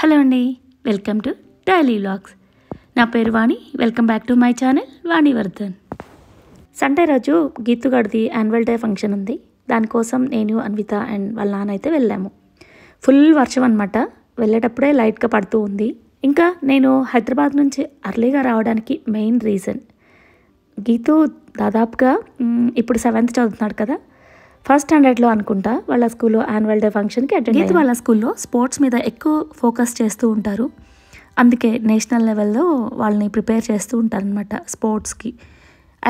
Hello అండి, welcome to daily vlogs. నా పేరు Vani. Welcome back to my channel Vanivardhan. Sunday రోజు గీతుగాడిది యాన్యువల్ డే ఫంక్షన్ ఉంది. దానికోసం నేను అన్విత అండ్ వాళ్ళ నాన్న అయితే వెళ్ళాము. ఫుల్ వర్షం అనమాట. వెళ్ళేటప్పుడే లైట్గా పడుతూ ఉంది. ఇంకా నేను హైదరాబాద్ నుంచి అర్లీగా రావడానికి మెయిన్ రీజన్, గీతు దాదాపుగా ఇప్పుడు 7th చదువుతున్నాడు కదా, ఫస్ట్ స్టాండర్డ్లో అనుకుంటా వాళ్ళ స్కూల్లో యాన్యువల్ డే ఫంక్షన్కి అటెండ్ అయ్యాను. వాళ్ళ స్కూల్లో స్పోర్ట్స్ మీద ఎక్కువ ఫోకస్ చేస్తూ ఉంటారు. అందుకే నేషనల్ లెవెల్లో వాళ్ళని ప్రిపేర్ చేస్తూ ఉంటారనమాట స్పోర్ట్స్కి.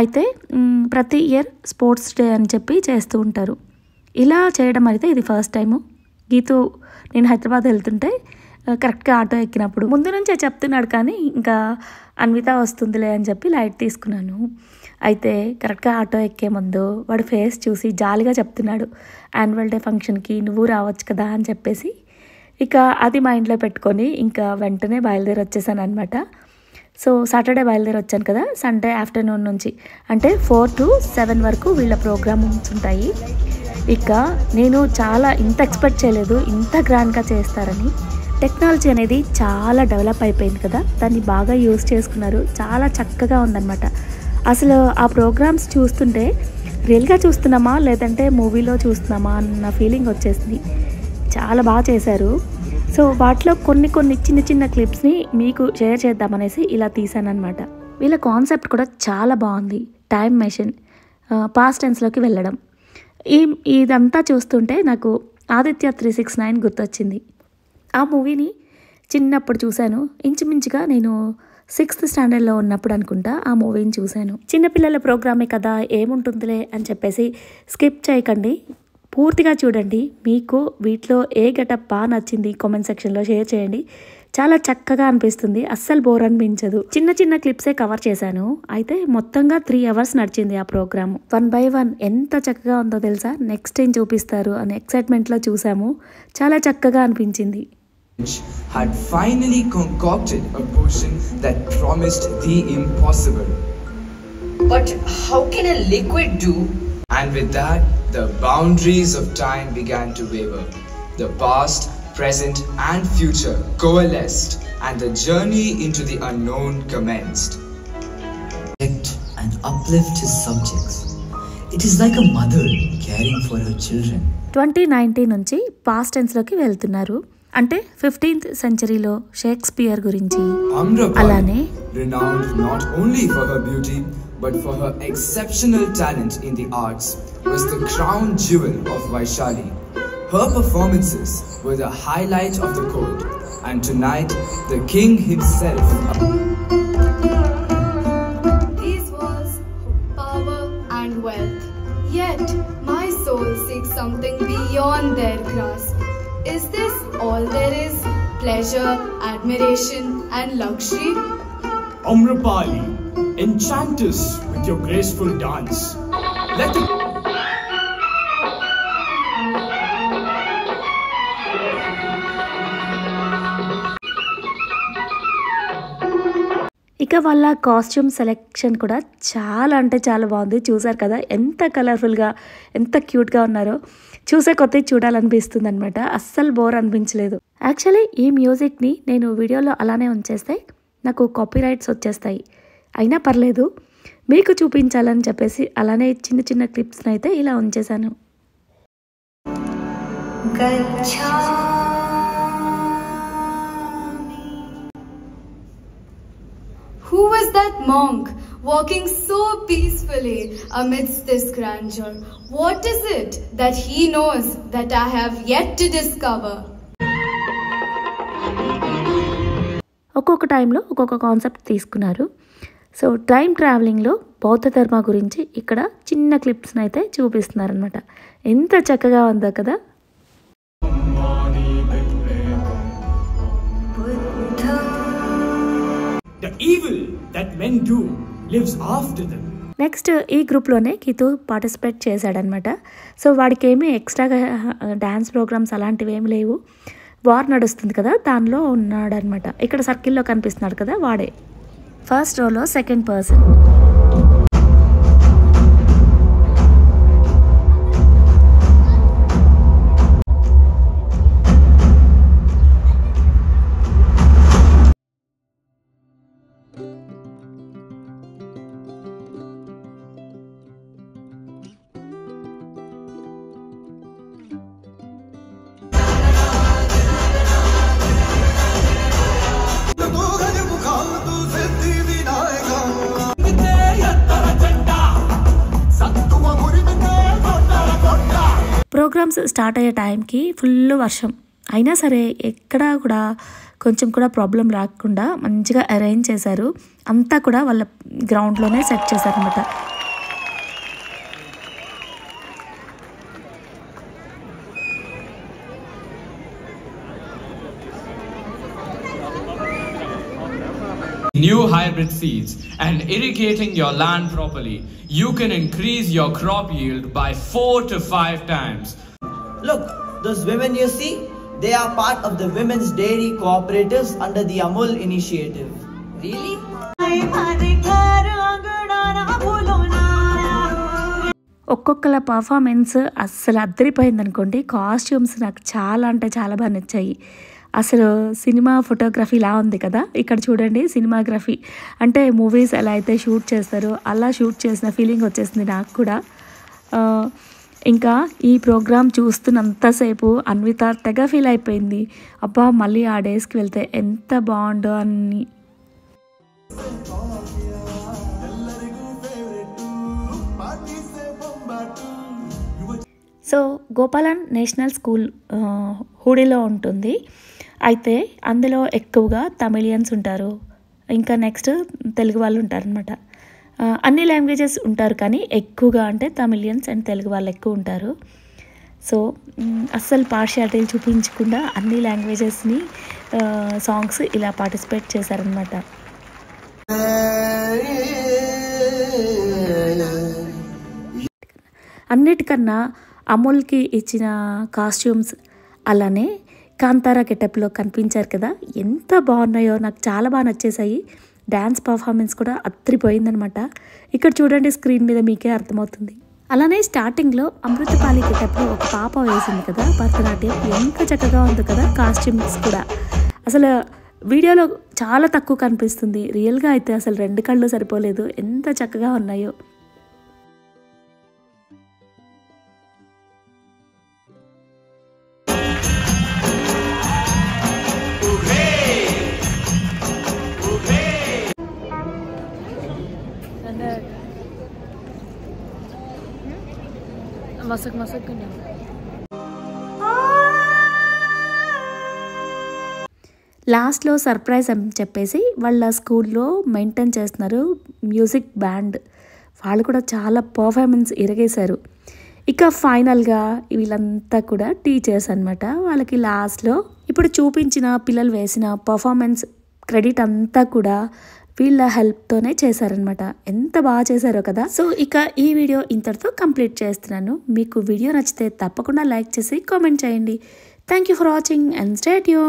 అయితే ప్రతి ఇయర్ స్పోర్ట్స్ డే అని చెప్పి చేస్తూ ఉంటారు. ఇలా చేయడం అయితే ఇది ఫస్ట్ టైము. గీతు నేను హైదరాబాద్ వెళ్తుంటే కరెక్ట్గా ఆటో ఎక్కినప్పుడు ముందు నుంచే చెప్తున్నాడు, కానీ ఇంకా అన్విత వస్తుందిలే అని చెప్పి లైట్ తీసుకున్నాను. అయితే కరెక్ట్గా ఆటో ఎక్కే ముందు వాడు ఫేస్ చూసి జాలిగా చెప్తున్నాడు, యాన్యువల్ డే ఫంక్షన్కి నువ్వు రావచ్చు కదా అని చెప్పేసి. ఇక అది మైండ్లో పెట్టుకొని ఇంకా వెంటనే బయలుదేరి వచ్చేసాను అనమాట. సో సాటర్డే బయలుదేరి వచ్చాను కదా, సండే ఆఫ్టర్నూన్ నుంచి అంటే 4 to 7 వరకు వీళ్ళ ప్రోగ్రామ్స్ ఉంటాయి. ఇక నేను చాలా ఇంత ఎక్స్పెక్ట్ చేయలేదు, ఇంత గ్రాండ్గా చేస్తారని. టెక్నాలజీ అనేది చాలా డెవలప్ అయిపోయింది కదా, దాన్ని బాగా యూజ్ చేసుకున్నారు. చాలా చక్కగా ఉందన్నమాట. అసలు ఆ ప్రోగ్రామ్స్ చూస్తుంటే రియల్గా చూస్తున్నామా లేదంటే మూవీలో చూస్తున్నామా అన్న ఫీలింగ్ వచ్చేసింది. చాలా బాగా చేశారు. సో వాటిలో కొన్ని చిన్న చిన్న క్లిప్స్ని మీకు షేర్ చేద్దామనేసి ఇలా తీసాను అనమాట. వీళ్ళ కాన్సెప్ట్ కూడా చాలా బాగుంది. టైం మెషిన్, పాస్ట్ టెన్స్లోకి వెళ్ళడం. ఇదంతా చూస్తుంటే నాకు ఆదిత్య 369 గుర్తొచ్చింది. ఆ మూవీని చిన్నప్పుడు చూశాను. ఇంచుమించుగా నేను 6th స్టాండర్డ్లో ఉన్నప్పుడు అనుకుంటా ఆ మూవీని చూశాను. చిన్నపిల్లల ప్రోగ్రామే కదా, ఏముంటుందిలే అని చెప్పేసి స్కిప్ చేయకండి, పూర్తిగా చూడండి. మీకు వీటిలో ఏ గెటప్ బాగా నచ్చింది కామెంట్ సెక్షన్లో షేర్ చేయండి. చాలా చక్కగా అనిపిస్తుంది, అస్సలు బోర్ అనిపించదు. చిన్న క్లిప్సే కవర్ చేశాను. అయితే మొత్తంగా 3 hours నడిచింది ఆ ప్రోగ్రామ్. 1 by 1 ఎంత చక్కగా ఉందో తెలుసా. నెక్స్ట్ ఏం చూపిస్తారు అనే ఎక్సైట్మెంట్లో చూసాము. చాలా చక్కగా అనిపించింది. Had finally concocted a potion that promised the impossible. But how can a liquid do? And with that, the boundaries of time began to waver. The past, present and future coalesced, and the journey into the unknown commenced. Protect and uplift his subjects. It is like a mother caring for her children. 2019 నుంచి past టెన్స్లోకి వెళ్తున్నారు. అంటే 15th centuryలో Shakespeare గురించి. అలానే renowned not only for her beauty but for her exceptional talent in the arts, was the crown jewel of Vaishali. Her performances were the highlight of the court, and tonight the king himself. These walls hold power and wealth, yet my soul seeks something beyond their grasp. Is this all there is? Pleasure, admiration and luxury? Amrapali, enchant us with your graceful dance. Let the ఇక వాళ్ళ costume selection కూడా చాలా అంటే చాలా బాగుంది. చూసారు కదా ఎంత కలర్ఫుల్గా, ఎంత క్యూట్గా ఉన్నారో. చూసే కొత్తది చూడాలనిపిస్తుంది అనమాట. అస్సలు బోర్ అనిపించలేదు. యాక్చువల్లీ ఈ మ్యూజిక్ని నేను వీడియోలో అలానే ఉంచేస్తే నాకు కాపీరైట్స్ వచ్చేస్తాయి. అయినా పర్లేదు, మీకు చూపించాలని చెప్పేసి అలానే చిన్న క్లిప్స్ని అయితే ఇలా ఉంచేశాను. Who was that monk walking so peacefully amidst this grandeur? What is it that he knows that I have yet to discover? ఒక్కొక్క టైంలో ఒక్కొక్క కాన్సెప్ట్ తీసుకున్నారు. సో టైం ట్రావెలింగ్లో బౌద్ధ ధర్మ గురించి ఇక్కడ చిన్న క్లిప్స్ని అయితే చూపిస్తున్నారనమాట. ఎంత చక్కగా ఉందో కదా. The evil that men do lives after them. Next ఈ గ్రూప్లోనే గీతు పార్టిసిపేట్ చేశాడనమాట. సో వాడికి ఏమీ ఎక్స్ట్రాగా డ్యాన్స్ ప్రోగ్రామ్స్ అలాంటివి ఏమి లేవు. వార్ నడుస్తుంది కదా, దానిలో ఉన్నాడనమాట. ఇక్కడ సర్కిల్లో కనిపిస్తున్నాడు కదా, వాడే. ఫస్ట్ రోలో సెకండ్ పర్సన్. ప్రోగ్రామ్స్ స్టార్ట్ అయ్యే టైంకి ఫుల్ వర్షం అయినా సరే ఎక్కడా కూడా కొంచెం కూడా ప్రాబ్లం రాకుండా మంచిగా అరేంజ్ చేశారు. అంతా కూడా వాళ్ళ గ్రౌండ్లోనే సెట్ చేశారనమాట. New hybrid seeds and irrigating your land properly, you can increase your crop yield by 4 to 5 times. Look, those women you see, they are part of the women's dairy cooperatives under the Amul initiative. Really? ఒక్కొక్కల performance అస్సలు అద్దరిపోయిందనుకోండి. Costumes నాకు చాలా అంటే చాలా బాగా నచ్చాయి. అసలు సినిమా ఫోటోగ్రఫీలా ఉంది కదా. ఇక్కడ చూడండి, సినిమాగ్రఫీ అంటే మూవీస్ ఎలా అయితే షూట్ చేస్తారో అలా షూట్ చేసిన ఫీలింగ్ వచ్చేసింది నాకు కూడా. ఇంకా ఈ ప్రోగ్రామ్ చూస్తున్నంతసేపు అన్విత తెగ ఫీల్ అయిపోయింది. అబ్బా మళ్ళీ ఆ డేస్కి వెళ్తే ఎంత బాగుండో అని. సో గోపాలన్ నేషనల్ స్కూల్ హూడీలో ఉంటుంది. అయితే అందులో ఎక్కువగా తమిళియన్స్ ఉంటారు, ఇంకా నెక్స్ట్ తెలుగు వాళ్ళు ఉంటారనమాట. అన్ని లాంగ్వేజెస్ ఉంటారు కానీ ఎక్కువగా అంటే తమిళియన్స్ అండ్ తెలుగు వాళ్ళు ఎక్కువ ఉంటారు. సో అస్సలు పార్షియాలిటీలు చూపించకుండా అన్ని లాంగ్వేజెస్ని సాంగ్స్ ఇలా పార్టిసిపేట్ చేశారనమాట. అన్నిటికన్నా అమూల్కి ఇచ్చిన కాస్ట్యూమ్స్ అలానే కాంతారా గెటప్లో కనిపించారు కదా, ఎంత బాగున్నాయో, నాకు చాలా బాగా నచ్చేసాయి. డ్యాన్స్ పర్ఫార్మెన్స్ కూడా అత్రిపోయిందనమాట. ఇక్కడ చూడండి, స్క్రీన్ మీద మీకే అర్థమవుతుంది. అలానే స్టార్టింగ్లో అమృతపాలి గెటప్లో ఒక పాప వేసింది కదా భరతనాట్యం, ఎంత చక్కగా ఉంది కదా కాస్ట్యూమ్స్ కూడా. అసలు వీడియోలో చాలా తక్కువ కనిపిస్తుంది, రియల్గా అయితే అసలు 2 కళ్ళు సరిపోలేదు, ఎంత చక్కగా ఉన్నాయో. లాస్ట్లో సర్ప్రైజ్ అని చెప్పేసి వాళ్ళ స్కూల్లో మెయింటైన్ చేస్తున్నారు మ్యూజిక్ బ్యాండ్, వాళ్ళు కూడా చాలా పర్ఫార్మెన్స్ ఇరగేశారు. ఇక ఫైనల్గా వీళ్ళంతా కూడా టీచర్స్ అనమాట. వాళ్ళకి లాస్ట్లో ఇప్పుడు చూపించిన పిల్లలు వేసిన పర్ఫార్మెన్స్ క్రెడిట్ అంతా కూడా వీళ్ళ హెల్ప్తోనే చేశారనమాట. ఎంత బాగా చేశారో కదా. సో ఇక ఈ వీడియో ఇంతటితో కంప్లీట్ చేస్తున్నాను. మీకు వీడియో నచ్చితే తప్పకుండా లైక్ చేసి కామెంట్ చేయండి. Thank you for watching and stay tuned.